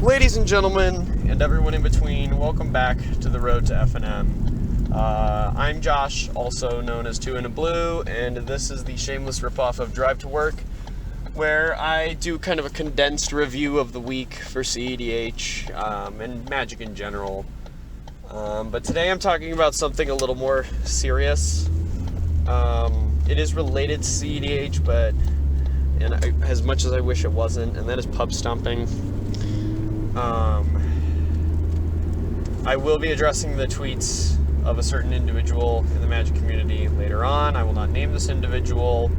Ladies and gentlemen, and everyone in between, welcome back to the road to FNM. I'm Josh, also known as Two in a Blue, and this is the shameless ripoff of Drive to Work, where I do kind of a condensed review of the week for CEDH and Magic in general. But today I'm talking about something a little more serious. It is related to CEDH, but as much as I wish it wasn't, and that is Pubstomping. I will be addressing the tweets of a certain individual in the Magic community later on. I will not name this individual,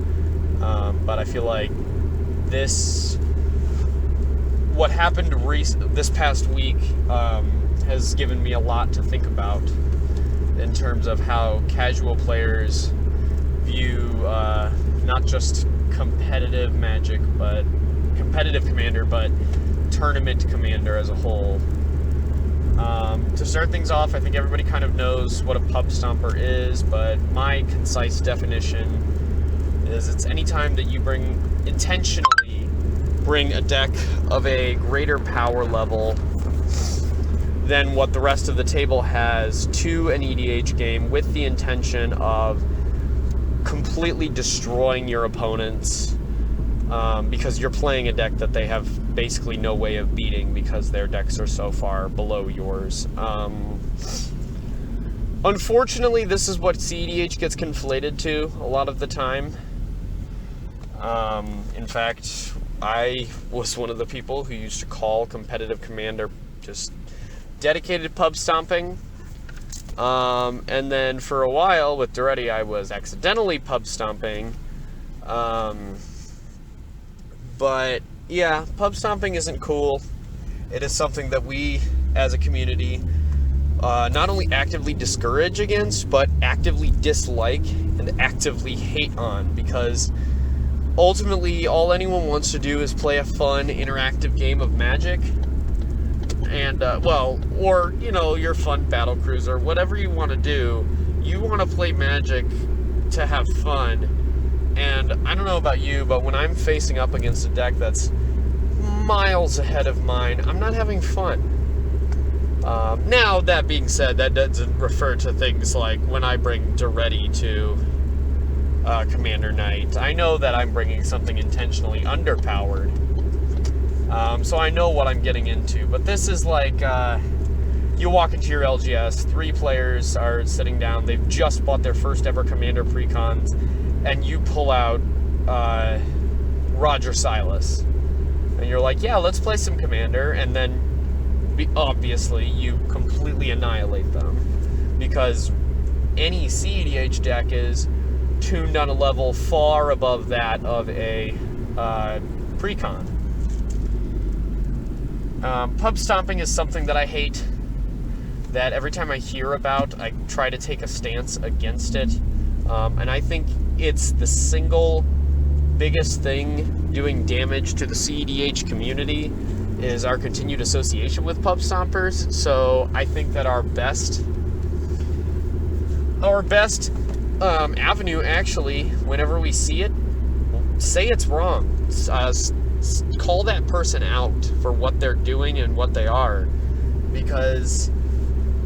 but I feel like what happened this past week has given me a lot to think about in terms of how casual players view not just competitive Magic, but competitive Commander, but tournament Commander as a whole. To start things off, I think everybody kind of knows what a pub stomper is, but my concise definition is it's any time that you intentionally bring a deck of a greater power level than what the rest of the table has to an EDH game with the intention of completely destroying your opponents, because you're playing a deck that they have basically no way of beating because their decks are so far below yours. Unfortunately, this is what CEDH gets conflated to a lot of the time. In fact, I was one of the people who used to call competitive Commander just dedicated pub stomping. And then for a while with Duretti, I was accidentally pub stomping. But yeah, pub stomping isn't cool. It is something that we, as a community, not only actively discourage against, but actively dislike and actively hate on, because ultimately all anyone wants to do is play a fun, interactive game of Magic, and, or, your fun battle cruiser, whatever you want to do. You want to play Magic to have fun. And I don't know about you, but when I'm facing up against a deck that's miles ahead of mine, I'm not having fun. Now, that being said, that doesn't refer to things like when I bring Duretti to Commander Night. I know that I'm bringing something intentionally underpowered, so I know what I'm getting into. But this is like, you walk into your LGS, 3 players are sitting down, they've just bought their first ever Commander precons, and you pull out Roger Silas. And you're like, yeah, let's play some Commander, and then obviously you completely annihilate them, because any CEDH deck is tuned on a level far above that of a precon. Pub stomping is something that I hate, that every time I hear about, I try to take a stance against it. And I think it's the single biggest thing doing damage to the CEDH community is our continued association with pub stompers. So I think that our best avenue, actually, whenever we see it, say it's wrong. Call that person out for what they're doing and what they are, because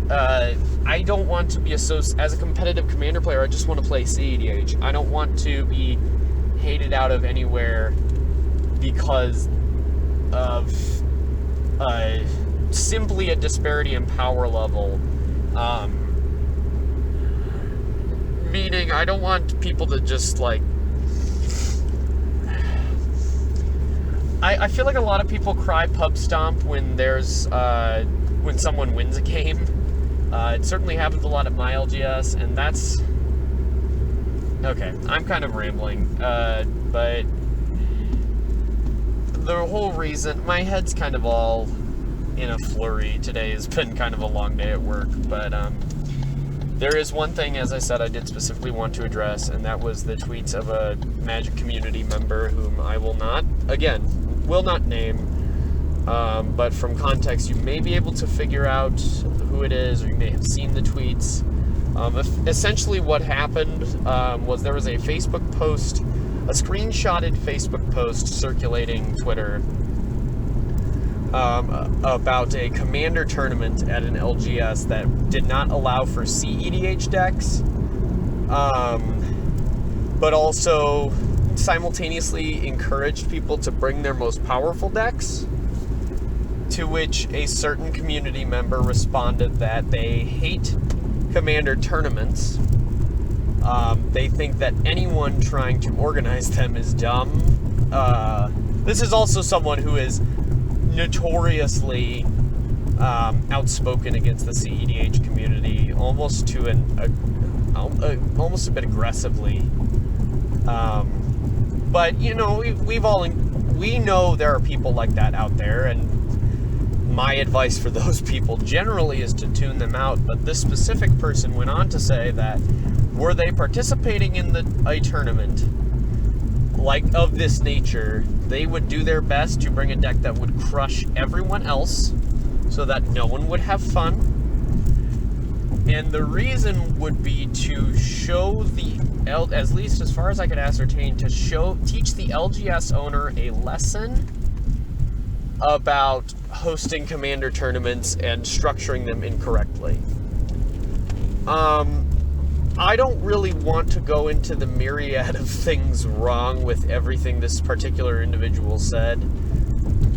I don't want to be associated as a competitive Commander player. I just want to play CEDH. I don't want to be hated out of anywhere because of simply a disparity in power level. Meaning, I don't want people to just like. I feel like a lot of people cry pub stomp when when someone wins a game. It certainly happens a lot at my LGS, and that's... Okay, I'm kind of rambling, but the whole reason... My head's kind of all in a flurry. Today has been kind of a long day at work, but there is one thing, as I said, I did specifically want to address, and that was the tweets of a Magic community member whom I will not name. But from context, you may be able to figure out who it is, or you may have seen the tweets. Essentially what happened was there was a Facebook post, a screenshotted Facebook post circulating Twitter about a commander tournament at an LGS that did not allow for CEDH decks, but also simultaneously encouraged people to bring their most powerful decks, to which a certain community member responded that they hate commander tournaments. They think that anyone trying to organize them is dumb. This is also someone who is notoriously outspoken against the CEDH community, almost to almost a bit aggressively. But you know, we know there are people like that out there, and my advice for those people generally is to tune them out. But this specific person went on to say that were they participating in a tournament like of this nature, they would do their best to bring a deck that would crush everyone else so that no one would have fun. And the reason would be to show at least as far as I could ascertain, to teach the LGS owner a lesson about hosting commander tournaments and structuring them incorrectly. I don't really want to go into the myriad of things wrong with everything this particular individual said.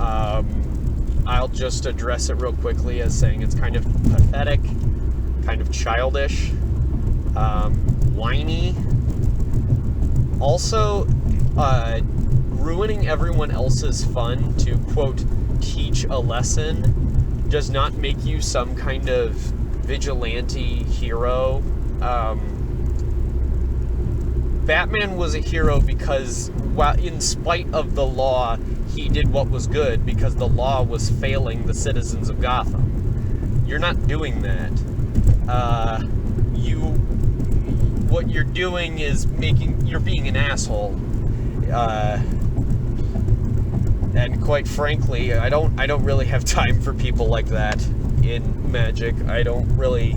I'll just address it real quickly as saying it's kind of pathetic, kind of childish, whiny. Also, ruining everyone else's fun to, quote, teach a lesson does not make you some kind of vigilante hero. Batman was a hero because, in spite of the law, he did what was good because the law was failing the citizens of Gotham. You're not doing that. What you're doing is you're being an asshole. And quite frankly, I don't really have time for people like that in Magic. I don't really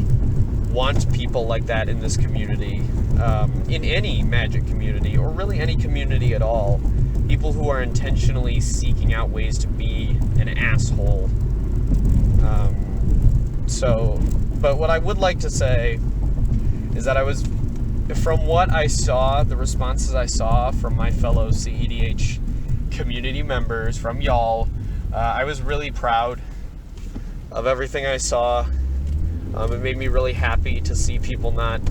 want people like that in this community, in any Magic community, or really any community at all. People who are intentionally seeking out ways to be an asshole. But what I would like to say is that from what I saw, the responses I saw from my fellow CEDH community members, from y'all, I was really proud of everything I saw. It made me really happy to see people not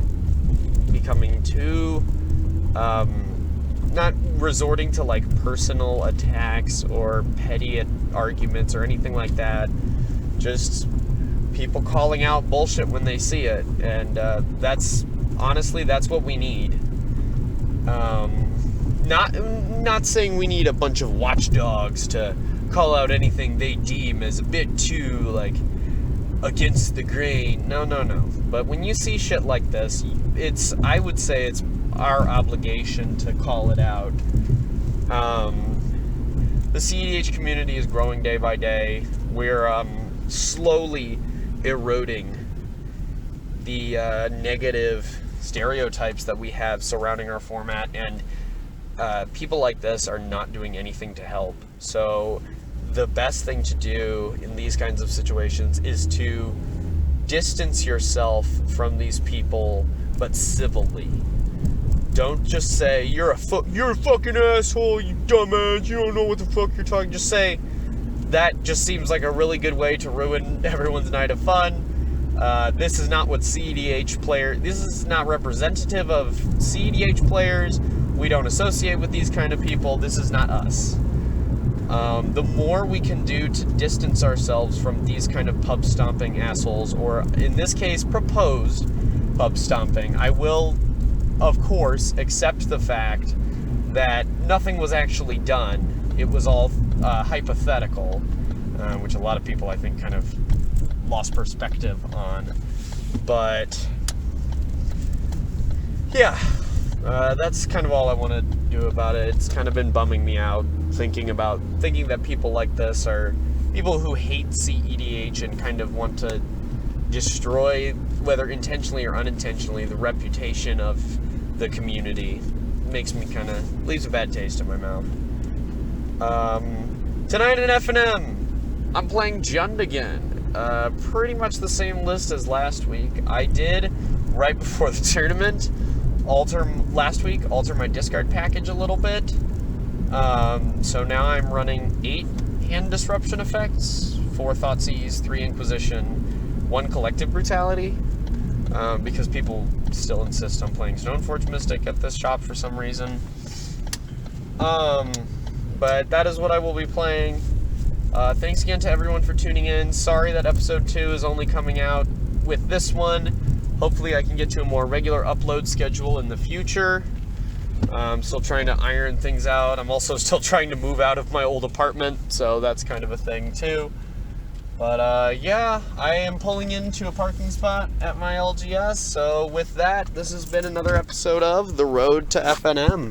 becoming too, not resorting to like personal attacks or petty arguments or anything like that. Just people calling out bullshit when they see it, and that's what we need. Not saying we need a bunch of watchdogs to call out anything they deem as a bit too like against the grain. No. But when you see shit like this, I would say it's our obligation to call it out. The CEDH community is growing day by day. We're slowly eroding the negative stereotypes that we have surrounding our format, and people like this are not doing anything to help. So the best thing to do in these kinds of situations is to distance yourself from these people, but civilly. Don't just say, you're a fucking asshole, you dumbass, you don't know what the fuck you're talking. Just say, that just seems like a really good way to ruin everyone's night of fun. This is not what CEDH players, this is not representative of CEDH players. We don't associate with these kind of people. This is not us. The more we can do to distance ourselves from these kind of pub stomping assholes, or in this case, proposed pub stomping, I will, of course, accept the fact that nothing was actually done. It was all hypothetical, which a lot of people, I think, kind of lost perspective on. But yeah, that's kind of all I want to do about it. It's kind of been bumming me out thinking that people like this are people who hate CEDH and kind of want to destroy, whether intentionally or unintentionally, the reputation of the community. Makes me kind of, leaves a bad taste in my mouth. Tonight in FNM, I'm playing Jund again. Pretty much the same list as last week. I did, right before the tournament, alter my discard package a little bit. So now I'm running 8 hand disruption effects, 4 Thoughtseize, 3 Inquisition, 1 Collective Brutality, because people still insist on playing Stoneforge Mystic at this shop for some reason. But that is what I will be playing. Thanks again to everyone for tuning in. Sorry that episode 2 is only coming out with this one. Hopefully I can get to a more regular upload schedule in the future. I'm still trying to iron things out. I'm also still trying to move out of my old apartment, so that's kind of a thing too. But yeah, I am pulling into a parking spot at my LGS. So with that, this has been another episode of The Road to FNM.